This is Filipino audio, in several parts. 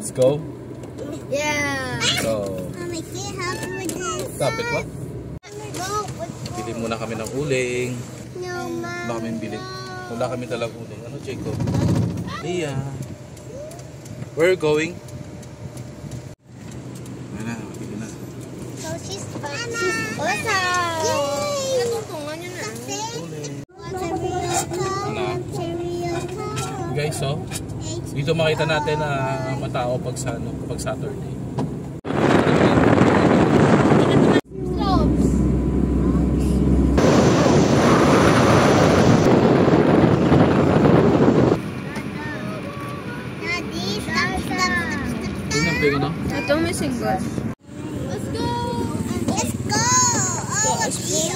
Let's go. Yeah. So, Mom, I can't help you with this. tapit ba? No, Bili muna kami ng uling. no, Mom. Wala kami bili. Wala kami talagang uling. Ano, Jacob? Iya. Where are you going? Ayan na, bili na. So she's awesome. Yay! Natutungan yun na. Uling. Ano? Guys, so, dito makita natin na matao pag Saturday. Ito may single. Let's go! Let's go! Oh, let's go!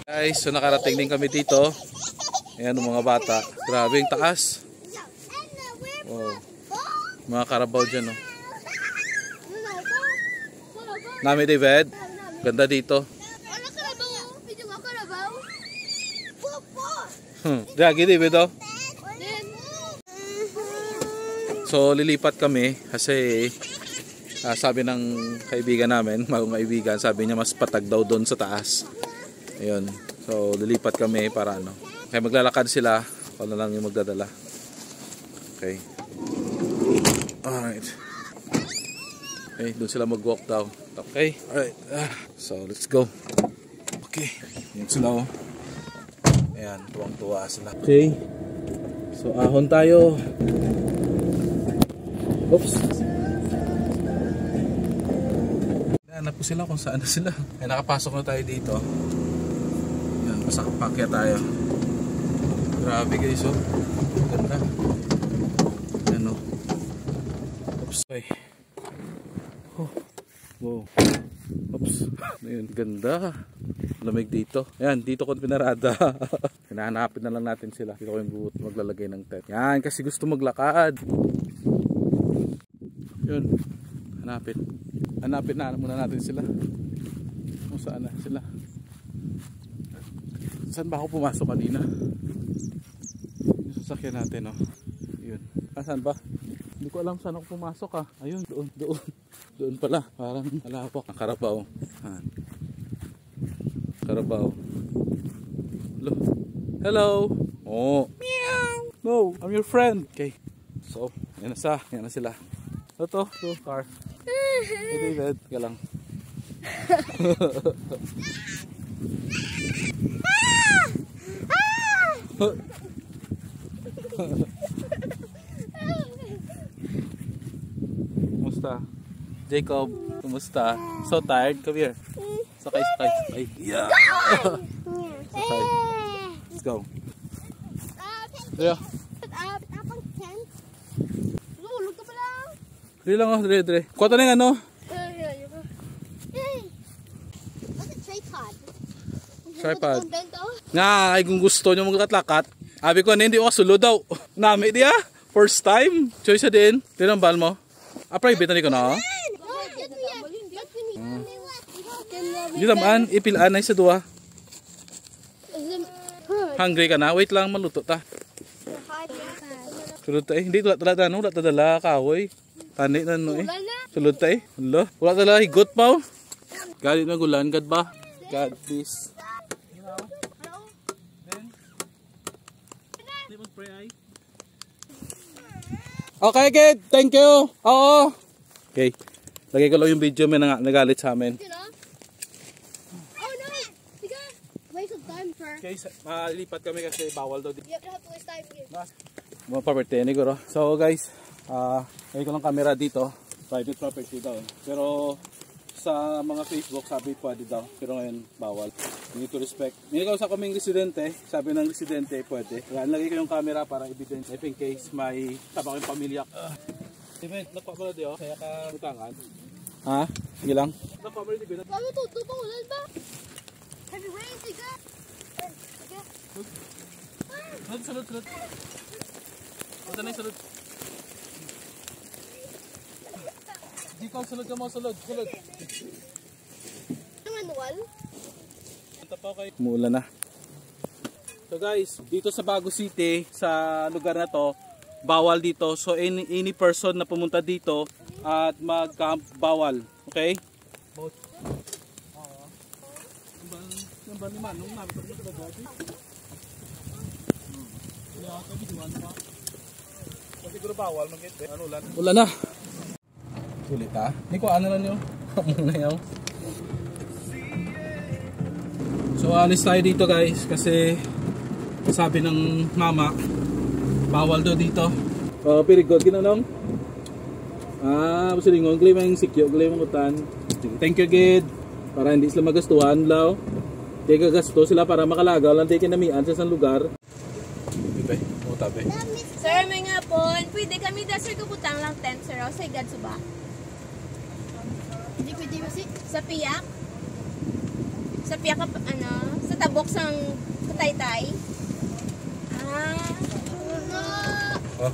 Guys, so nakarating din kami dito. Ayan ang mga bata. Grabe yung taas. Wow. Mga karabaw dyan, no? Nami David. Ganda dito. Dragi David, oh. So lilipat kami kasi sabi ng kaibigan namin, bagong kaibigan, sabi niya mas patag daw doon sa taas. Ayun. So lilipat kami para ano. Kaya maglalakad sila, ako na lang yung magdadala. Okay. Alright. Okay, doon sila mag-walk daw. Okay. Alright. So let's go. Okay. Yan sila, oh. Ayan, tuwang-tuwa sila. Okay. So ahon tayo. Oops. Hanap ko sila kung saan na sila. Ay, nakapasok na tayo dito. Yan, pasakapakya tayo. Grabe guys, oh. Ganda. Yan, oh. Oops. Okay. Oh. Wow. Oops. Ayun, ganda. Lamig dito. Ayan, dito ko pinarada. Hinahanapin na lang natin sila. Dito ko yung maglalagay ng tent. Yan, kasi gusto maglakad. Yun. Hanapin. Hanapin na muna natin sila. Kung saan na sila. Saan ba ako pumasok kanina? Yung sasakyan natin, oh. Yun. Saan ba? Hindi ko alam saan ako pumasok, ah. Ayun, doon, doon. Doon pala. Parang malawak. Ang karabaw. Han. Karabaw. Hello. Hello. Oh. Meow. No, I'm your friend. Okay. So, yan na sila. Ito, car. Hey David, ka lang. Kumusta? Jacob, kumusta? So tired? Come here. Sakay. Yeah. So tired. Let's go. There. Dili lang, oh, dire. Kuha na yung ano? Tripod. Nga, ay kung gusto nyo magkatlakat, abi ko na hindi ako sulod daw. Nami diya, first time. Choice din. Tinang bal mo? Private na ko na, oh. Di naman, ipilaan na isa dua. Hungry ka na? Wait lang, maluto ta. Sulod ta eh. Hindi, wala tadala kahoy. Tani na no eh. Sulod ta eh. Wala tala higot pa, oh. Galit na gulan, God ba? God, please. Okay, kid. Thank you. Oo. Okay. Lagay ko lang yung video. May nagalit sa amin. Okay, malipat kami kasi bawal daw dito. Mga property, siguro. So guys, lagay ko lang camera dito. Private property daw. Pero sa mga Facebook sabi pwede daw. Pero ngayon bawal. You need to respect. Nilikaw sa kaming residente. Sabi ng residente pwede. Kaya lagay ko yung camera para evidence. If in case may tama kayong pamilya. Event, nagpapala diyo. Kaya ka butangan. Ha? Sige lang. Nagpapala diyo. Kami tutupa ulan ba? Heavy rain, tiga. Sulod. Punta na yung sulod. Di ka sulod ka mo, sulod. Manual? Umuulan na. So guys, dito sa Bago City, sa lugar na to, bawal dito. So any person na pumunta dito at mag-camp, bawal. Okay? Siguro bawal mag-get. Ulan na. Sulit ha? Hindi ko ano lang yun. Muna yaw. So alis tayo dito guys kasi sabi ng mama bawal daw dito. Oh, very good ginanong. Silingon glay mang sikyo, glay mang utan. Thank you gid. Para hindi sila magastuhan law. Di gagasto sila para makalagaw lang tayo kinamian sa isang lugar. Ibe, tabi. Sir, may nga po, pwede kami da sir kubutang lang tent sir. O say God suba. Hindi pwede mo si sa piyak. Sa piyak ka ano, sa tabok sang Kataytay. Oh.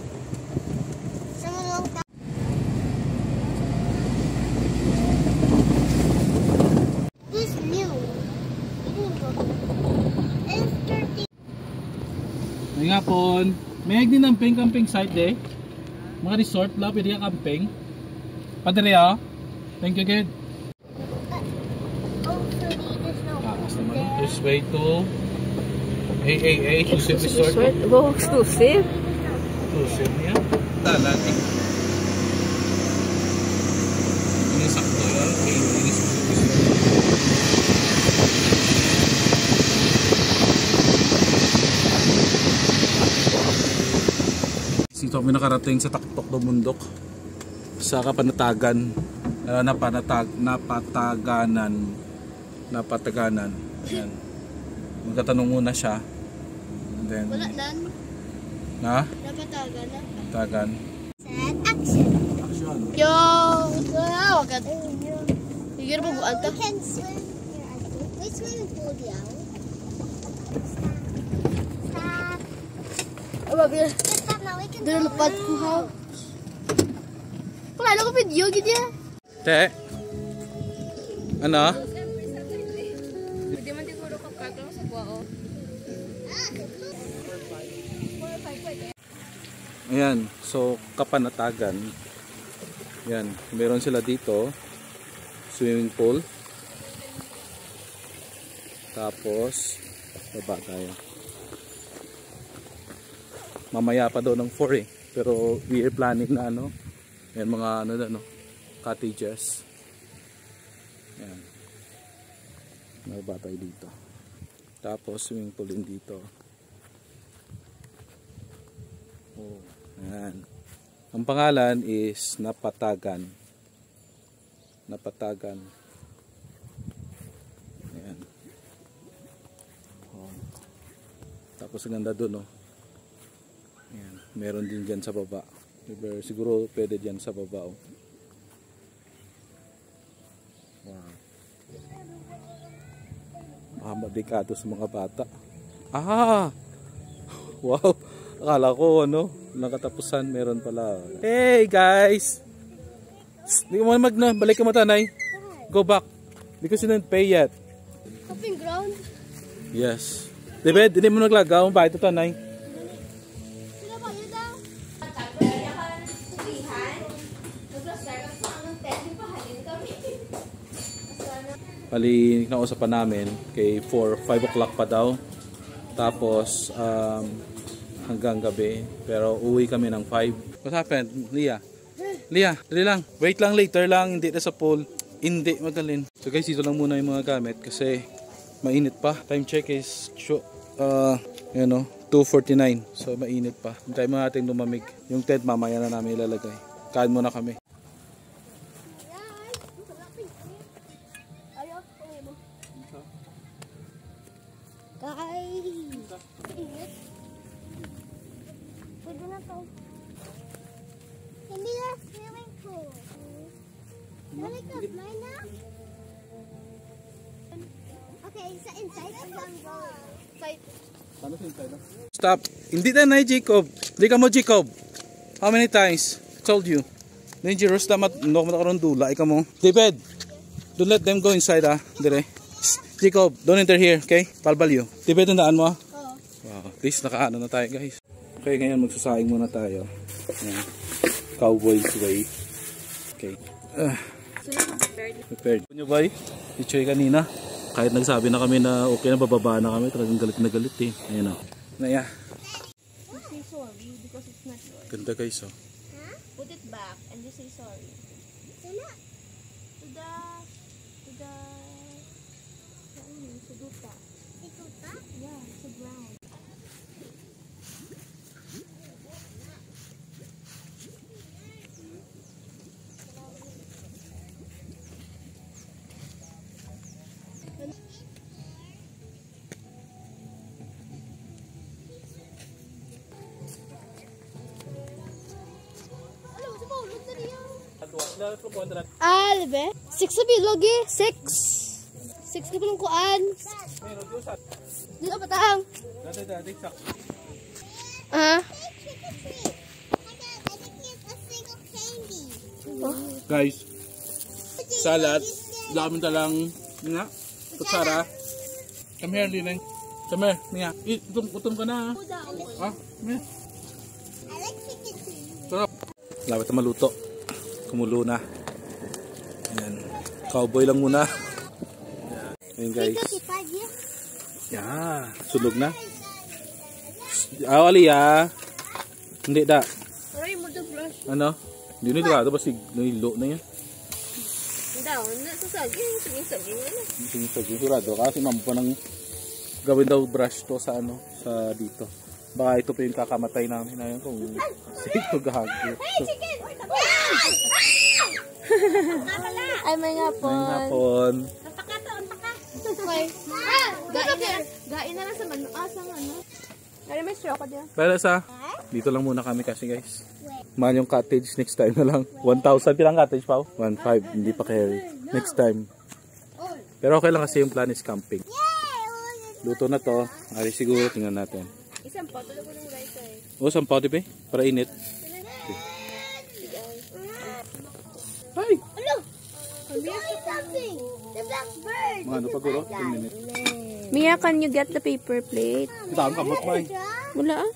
This new. It's 30. May nga po, may din ng camping site eh. Mga resort la, pwede ka camping. Padre ah. Thank you good. This way to AAA Exclusive Resort. Go exclusive. Exclusive niya. Dalan eh. Ini sakto yan. AAA Exclusive Resort. Dito kami nakarating sa Taktok do Bundok sa Kapanatagan. Napataganan. Ayan. Magtatanong muna siya. And then, Wala dan. na? Napatagan na. Tagan. Set action. Action. Yo, wow, agad. Higir mo buwan ka. Can swim here. May swimming pool yaw. Stop. Oh, babi. Stop now. We can do lupat ko ha. Wala ko video gid ya. Te. Ano? Hindi man siguro kapag lang sa buwao. Ayan. So, Kapanatagan. Ayan. Meron sila dito. Swimming pool. Tapos, baba tayo. Mamaya pa daw ng 4 eh. Pero, we are planning na ano. Ayan, mga ano, cottages. Ayan. Baba tayo dito. Tapos, swimming pool din dito. Oh, ayan. Ang pangalan is Napatagan. Napatagan. Ayan. Oh. Tapos ang ganda dun, oh. Ayan. Meron din dyan sa baba. Siguro pwede dyan sa baba, oh. Wow. Delikado sa mga bata. Wow. Akala ko ano, nakatapusan, meron pala. Hey guys! Hindi mo balik ka mo tanay. Go back. Because you didn't pay yet. Camping ground. Yes. David, hindi mo naglagaw. Bakit ito tanay? Sila ba yun daw? Bali, nausapan namin kay 5 o'clock pa daw. Tapos, hanggang gabi. Pero uwi kami ng 5. What happened, Leah? Leah, dali lang. Wait lang, later lang. Hindi na sa pool. Hindi, magalin. So guys, dito lang muna yung mga gamit kasi mainit pa. Time check is 2:49. So mainit pa. Hintayin mo natin lumamig. Yung tent mamaya na namin ilalagay. Kain muna kami. Pwede na to. Hindi na swimming pool. Balik up, mine na. Okay, sa inside or lang go? Stop. Hindi na Jacob. Hindi ka mo Jacob. How many times? I told you. Dangerous damat. No mo nakaroon dula. Ikaw mo. David. Don't let them go inside ah. Dire. Jacob, don't enter here, okay? Palbal you. Diba itong daan mo? Oo. Wow, at least nakaano na tayo guys. Okay, ngayon magsasaing muna tayo. Ayan. Cowboy's way. Okay. Prepared. Nyo ba eh? Teacher kanina. Kahit nagsabi na kami na okay na, bababa na kami. Talagang galit na galit eh. Ayan o. Naya. Say sorry because it's not yours. Ganda guys oh. Put it back and just say sorry. To the duta. Yeah, sa ground. Albe, 6 sabi logi, 6. 6 na kulong kuan. Dito ba taang? Ah. Guys, salad. Lamin talang nga. Kutsara. Come here, Lineng. Come here, Mia. Utom ka na. Ah, Mia. Sarap. Lapit na maluto. Kumulo na. Ayan. Cowboy lang muna. Ayan guys. Yeah. Sunog na. Awali ya. Hindi da. Sorry mo to brush. Ano? Hindi na dito. Basta nilo na yan. Daw, nasasagin. Sige-sige na. Sige, sigurado. Kasi mamo pa nang gawin daw brush to sa ano. Sa dito. Baka ito pa yung kakamatay namin. Ayun kung ito gago. Ay, may ngapon. May hapon. Gain na lang sa manuasang ano. Nari may straw ka dyan. Pero sa dito lang muna kami kasi guys. Man yung cottage next time na lang. 1,000 pilang cottage pa. 1,500 hindi pa carry. Next time. Pero okay lang kasi yung plan is camping. Luto na to. Ay siguro tingnan natin. Isang pot. Tulo ko ng rice eh. O, sampaw diba? Para init. Ay! Hello! Something! The blackbird! Mga ano pa guro? 10 minutes. Mia, can you get the paper plate? Kita ang kamot ba eh. Wala ah.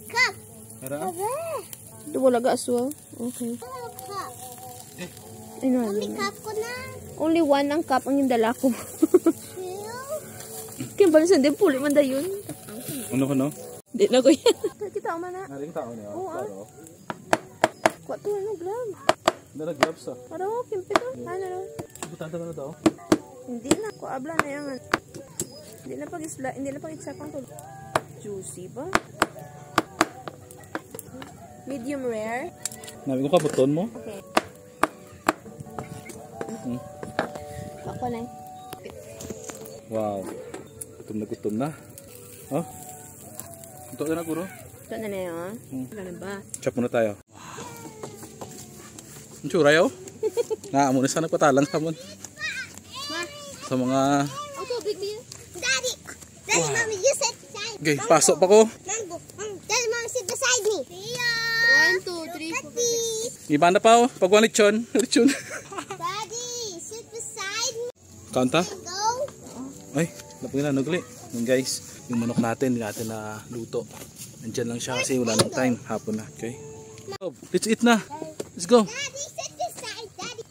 Cup. Tara ah. Wala ga aswang. Okay. Cup. Ay, no, Cup ko na. only one ang cup ang yung dala ko. Kaya ba nasan din puli man da yun? Ano ko no? Di na ko yan. Kita ko man na. Naring tao niya. Oo ah. Kuha to ano glove. Hindi na gloves ah. Parang kimpit ah. Ano no? Butanda ka na daw. Hindi na. Kuabla na yan. Hindi na pag-isla. Hindi na pag-isapang to. Juicy ba? Medium rare. Nabi ko ka buton mo? Okay. Ako na eh. Wow. Gutom na. Oh? Ito na guro. Ito na na yun. Ano ba? Chop muna tayo. Ang tsura yun. Naamo na sana patalang hamon. Sa mga... Ang tubig niya. Daddy! Daddy, Wow. mommy, you sit beside me. Okay, pasok pa ko. Mango. Daddy, mommy, sit beside me. 1, 2, 3, 4, 5, 6. Iba na pa oh. Pag one lechon. Lechon. Daddy, sit beside me. Kanta? Go. Ay, lapag na. Naguli. Yun guys. Yung manok natin. Hindi natin na luto. Nandyan lang siya kasi wala nang time. Hapon na. Okay. Let's eat na. Let's go. Daddy, sit beside Daddy.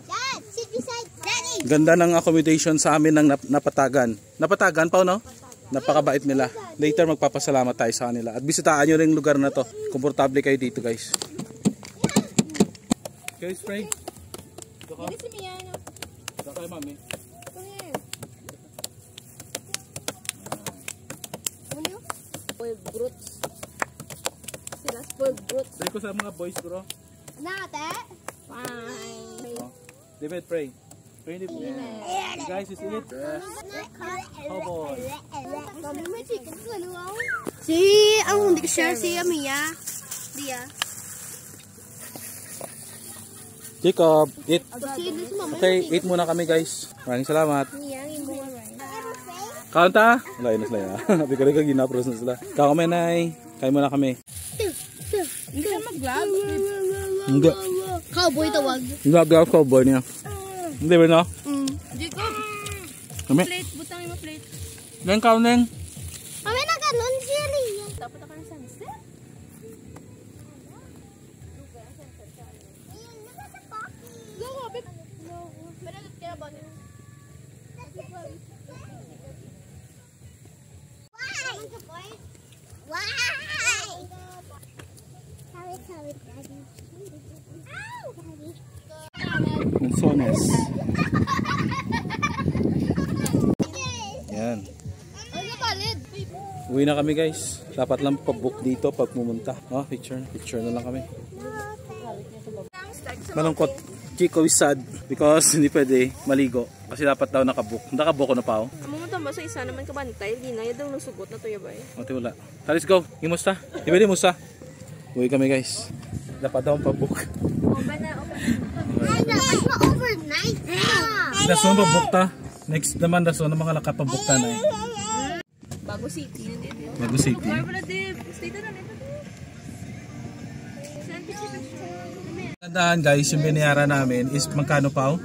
Dad, sit beside Daddy. Ganda ng accommodation sa amin ng Napatagan. Napatagan pa no? Napakabait nila. Later magpapasalamat tayo sa kanila. At bisitaan nyo rin yung lugar na to. Komportable kayo dito guys. Okay, spray. Hindi si Mia no? Ito kayo mami. Come here. Spoiled brutes. Sila spoiled brutes. Pray ko sa mga boys bro. Nate. Fine. Oh. David, pray. Pray ni You guys, is it? Oh boy. Mami, may chicken sa luwaw. Si, ang hindi ko share si Mia. Dia. Jacob, eat. Sino si Mama? Okay, eat muna kami guys. Maraming salamat. Mia, yung buwan. Kanta? Wala yun na sila ya. Habi ka rin kang ginapros na sila. Kakamenay. Kain muna kami. Hindi ka mag-glove. Hindi. Cowboy tawag. Hindi ako cowboy niya. Hindi ba no? Jacob, Kami. Plate, butang mo plate. Neng kao neng. Kami na ganun, Jerry. Dapat ako ng sunset. Go, go, babe. But I don't care about it. Why? Sorry, Daddy. Ow, Daddy. Lansones. Yan. Ano palit? Uwi na kami guys. Dapat lang pa-book dito pag pumunta. Oh, picture. Picture na lang kami. Malungkot. Chico is sad because hindi pwede maligo. Kasi dapat daw nakabook. Nakabook ko na pa oh. Amo mo tamba sa isa naman kabantay. Di na yan daw nasugot na to yabay. Mati wala. Let's go. Imusta? Ibili musta? Uwi kami guys. Dapat daw pa-book. Open na, open na. I know, it's not overnight. Daso na pa-book ta. Next naman daso na mga nakapabook ta na eh. Bago City. Bago City. Barbara Dib. Stay na lang. Tandaan guys, yung binayaran namin is magkano pa oh?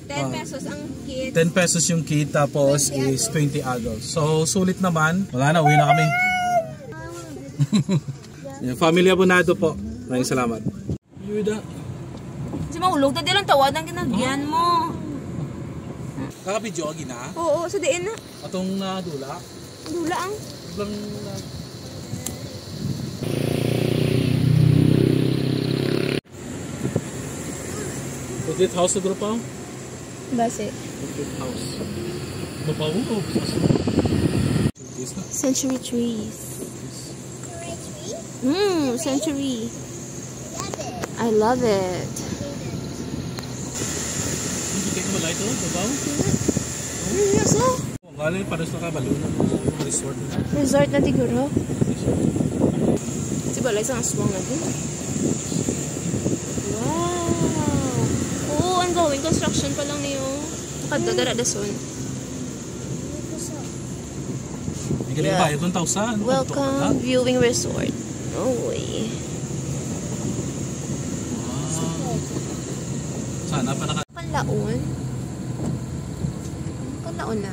10 pesos ang kit. 10 pesos yung kit tapos is 20 adults. So sulit naman. Wala na, uwi na kami. Yung family abonado po. Maraming salamat. Yuda. Kasi maulog na din ang tawad ang ginagyan mo. Kakabidyo agi na? Oo, sa diin na. Atong dula? Dula ang. Ibang Budget house na pa? Base. Budget house. Mapawo ko. Century trees. Century. I love it. Hindi kayo malay ito? Babaw? Yes, oh. Galing para sa kabaluna ng resort. Resort na siguro. Si balay sa aswang na din. Wow. Oo, ongoing construction pa lang niyo. Kadadara dason. Hindi ka rin bayad 1,000. Welcome viewing resort. Oh, way. Wow. Sana pa naka... Kanlaon. Kanlaon na.